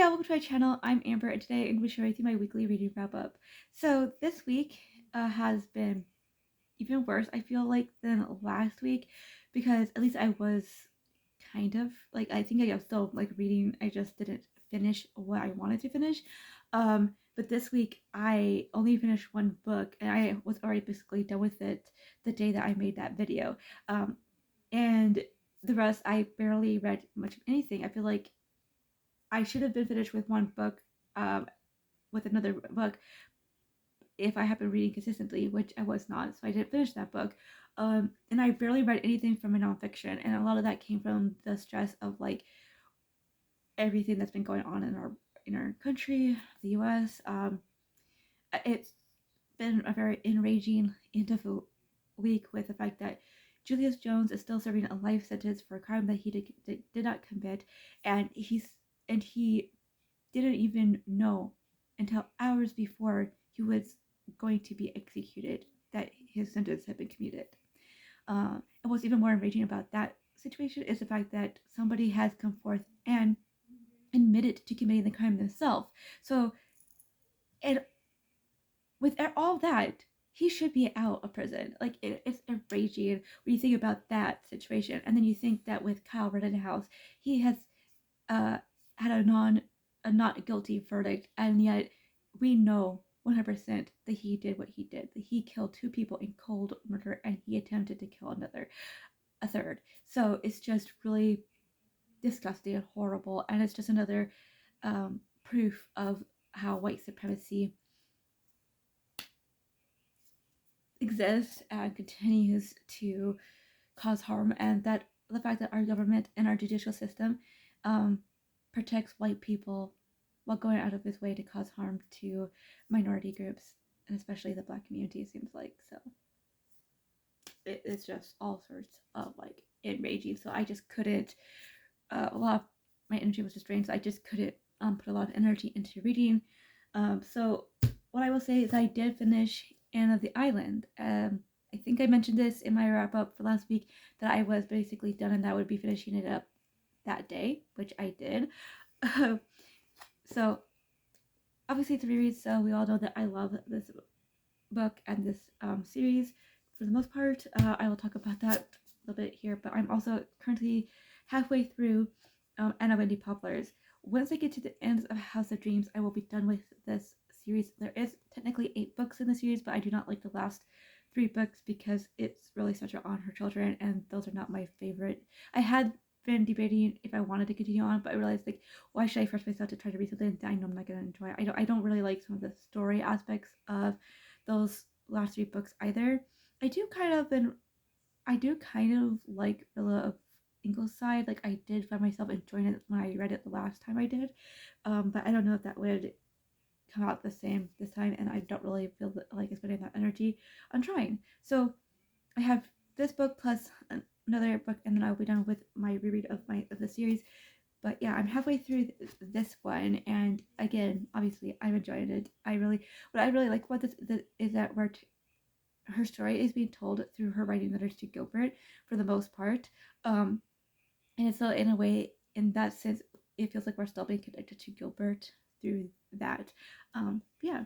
Yeah, welcome to my channel. I'm Amber, and today I'm going to be sharing with you my weekly reading wrap up. So this week has been even worse, I feel like, than last week, because at least I was kind of like, I think I am still like reading. I just didn't finish what I wanted to finish. But this week I only finished one book, and I was already basically done with it the day that I made that video. And the rest I barely read much of anything. I feel like I should have been finished with one book, with another book, if I had been reading consistently, which I was not, so I didn't finish that book. And I barely read anything from a nonfiction, and a lot of that came from the stress of like everything that's been going on in our country, the U.S. It's been a very enraging end of a week with the fact that Julius Jones is still serving a life sentence for a crime that he did not commit, and he didn't even know until hours before he was going to be executed that his sentence had been commuted. And what's even more enraging about that situation is the fact that somebody has come forth and admitted to committing the crime themselves. So, and with all that, he should be out of prison. Like, it's enraging when you think about that situation, and then you think that with Kyle Rittenhouse, he has uh, had a not guilty verdict, and yet we know 100% that he did what he did. That he killed two people in cold murder, and he attempted to kill a third. So it's just really disgusting and horrible, and it's just another proof of how white supremacy exists and continues to cause harm, and that the fact that our government and our judicial system um, protects white people while going out of its way to cause harm to minority groups, and especially the Black community, it seems like. So it's just all sorts of like enraging. So I just couldn't. A lot of my energy was just drained, so I just couldn't put a lot of energy into reading. So what I will say is I did finish Anne of the Island. I think I mentioned this in my wrap up for last week that I was basically done and that I would be finishing it up that day, which I did. So obviously it's a reread, so we all know that I love this book and this series for the most part. I will talk about that a little bit here, but I'm also currently halfway through Anna Wendy Poplars. Once I get to the end of House of Dreams, I will be done with this series. There is technically 8 books in the series, but I do not like the last 3 books because it's really centered on her children, and those are not my favorite. I had been debating if I wanted to continue on, but I realized like, why should I force myself to try to read something that I know I'm not gonna enjoy? I don't really like some of the story aspects of those last 3 books either. I do kind of been I do kind of like Villa of Ingleside. Like, I did find myself enjoying it when I read it the last time I did. But I don't know if that would come out the same this time, and I don't really feel like spending that energy on trying. So I have this book plus another book, and then I'll be done with my reread of the series. But yeah, I'm halfway through this one, and again, obviously, I'm enjoying it. What I really like about this is that her story is being told through her writing letters to Gilbert for the most part. Um, and so in a way, in that sense, it feels like we're still being connected to Gilbert through that. Yeah,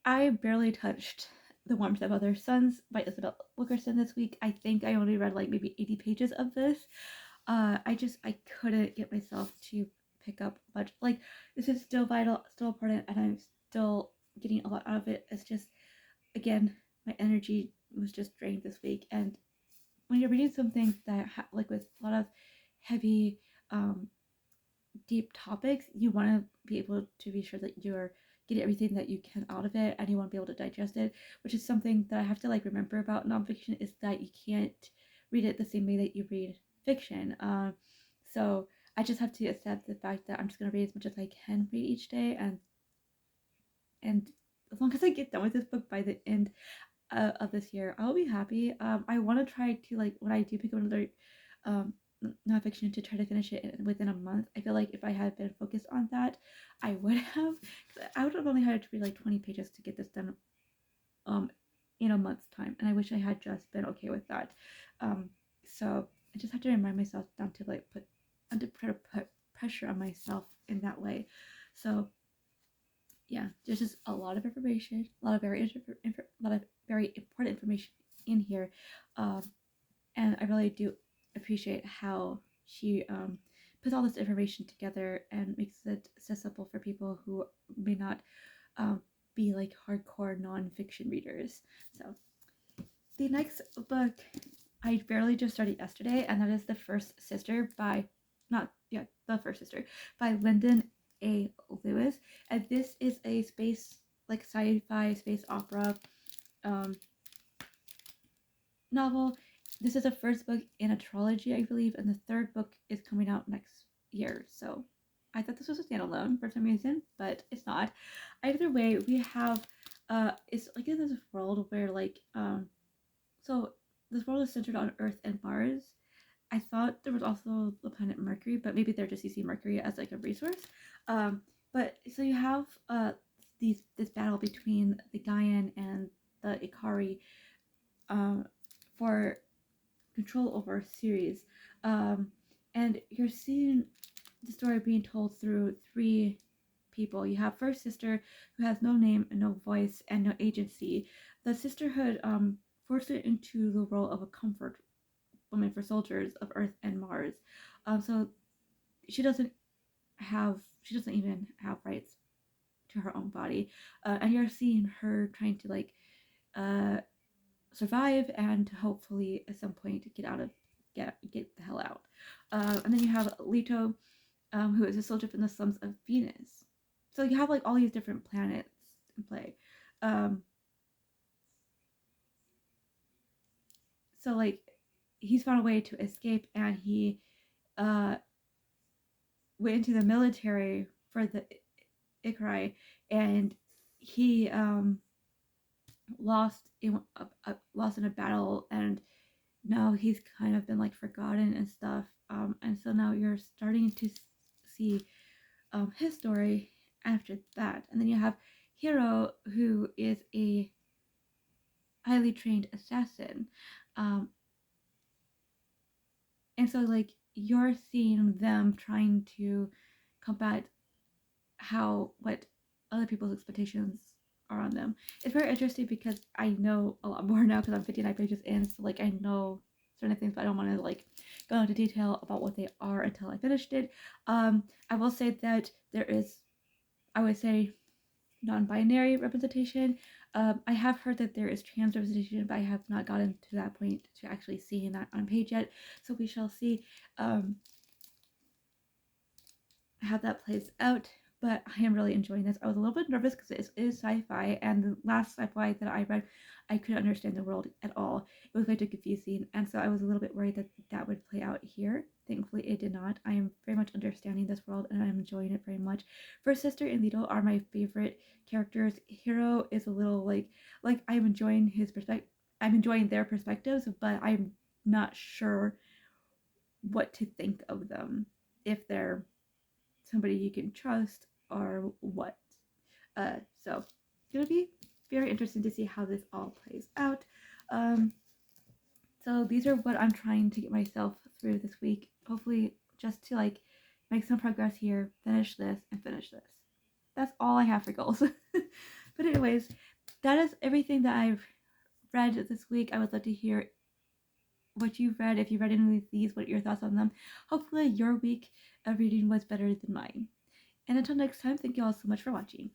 I barely touched The Warmth of Other Suns by Isabel Wilkerson this week. I think I only read like maybe 80 pages of this. I couldn't get myself to pick up much. Like, this is still vital, still important, and I'm still getting a lot out of it. It's just, again, my energy was just drained this week. And when you're reading something that like with a lot of heavy, um, deep topics, you want to be able to be sure that you're getting everything that you can out of it, and you want to be able to digest it, which is something that I have to like remember about nonfiction, is that you can't read it the same way that you read fiction. So I just have to accept the fact that I'm just gonna read as much as I can read each day, and as long as I get done with this book by the end of this year, I'll be happy. I want to try to, like, when I do pick up another um, nonfiction, to try to finish it within a month. I feel like if I had been focused on that, I would have. I would have only had to read like 20 pages to get this done um, in a month's time, and I wish I had just been okay with that. So I just have to remind myself not to like put, and to try to put pressure on myself in that way. So yeah, there's just a lot of information, a lot of very important information in here, um, and I really do appreciate how she puts all this information together and makes it accessible for people who may not um, be like hardcore nonfiction readers. So the next book I barely just started yesterday, and that is The First Sister by, not, yeah, The First Sister by Lyndon A. Lewis. And this is a space, like sci-fi space opera um, novel. This is the first book in a trilogy, I believe, and the third book is coming out next year. So I thought this was a standalone for some reason, but it's not. Either way, we have it's like in this world where so this world is centered on Earth and Mars. I thought there was also the planet Mercury, but maybe they're just using Mercury as like a resource. But so you have this battle between the Gaian and the Ikari um, for control over Ceres. And you're seeing the story being told through three people. You have First Sister, who has no name and no voice and no agency. The sisterhood forced it into the role of a comfort woman for soldiers of Earth and Mars. So she doesn't she doesn't even have rights to her own body, and you're seeing her trying to uh, survive and hopefully at some point get the hell out. And then you have Leto, who is a soldier from the slums of Venus. So you have like all these different planets in play. So like he's found a way to escape, and he uh, went into the military for the Ikari, and he lost in a battle, and now he's kind of been like forgotten and stuff. And so now you're starting to see his story after that, and then you have Hiro, who is a highly trained assassin, um, and so like you're seeing them trying to combat what other people's expectations are on them. It's very interesting because I know a lot more now because I'm 59 pages in, so like I know certain things, but I don't want to like go into detail about what they are until I finished it. I will say that there is, I would say, non-binary representation. I have heard that there is trans representation, but I have not gotten to that point to actually seeing that on page yet. So we shall see how that plays out. But I am really enjoying this. I was a little bit nervous because it is sci-fi, and the last sci-fi that I read, I couldn't understand the world at all. It was very confusing, and so I was a little bit worried that that would play out here. Thankfully, it did not. I am very much understanding this world, and I'm enjoying it very much. First Sister and Leto are my favorite characters. Hiro is a little like I'm enjoying his perspective. I'm enjoying their perspectives, but I'm not sure what to think of them. If they're somebody you can trust or what. So it's gonna be very interesting to see how this all plays out. So these are what I'm trying to get myself through this week. Hopefully, just to like make some progress here, finish this, and finish this. That's all I have for goals. But anyways, that is everything that I've read this week. I would love to hear what you've read. If you read any of these, what your thoughts on them. Hopefully, your week of reading was better than mine. And until next time, thank you all so much for watching.